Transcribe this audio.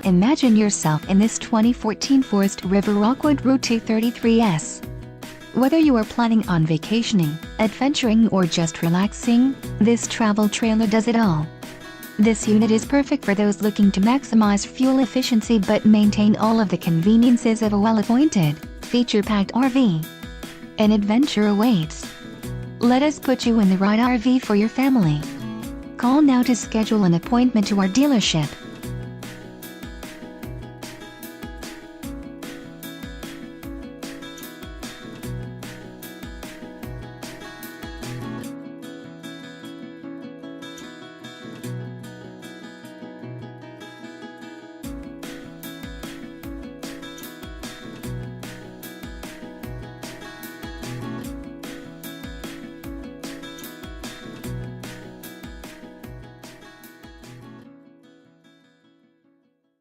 imagine yourself in this 2014 Forest River Rockwood Route 233S. Whether you are planning on vacationing, adventuring or just relaxing, this travel trailer does it all. This unit is perfect for those looking to maximize fuel efficiency but maintain all of the conveniences of a well-appointed, feature-packed RV. An adventure awaits. Let us put you in the right RV for your family. Call now to schedule an appointment to our dealership.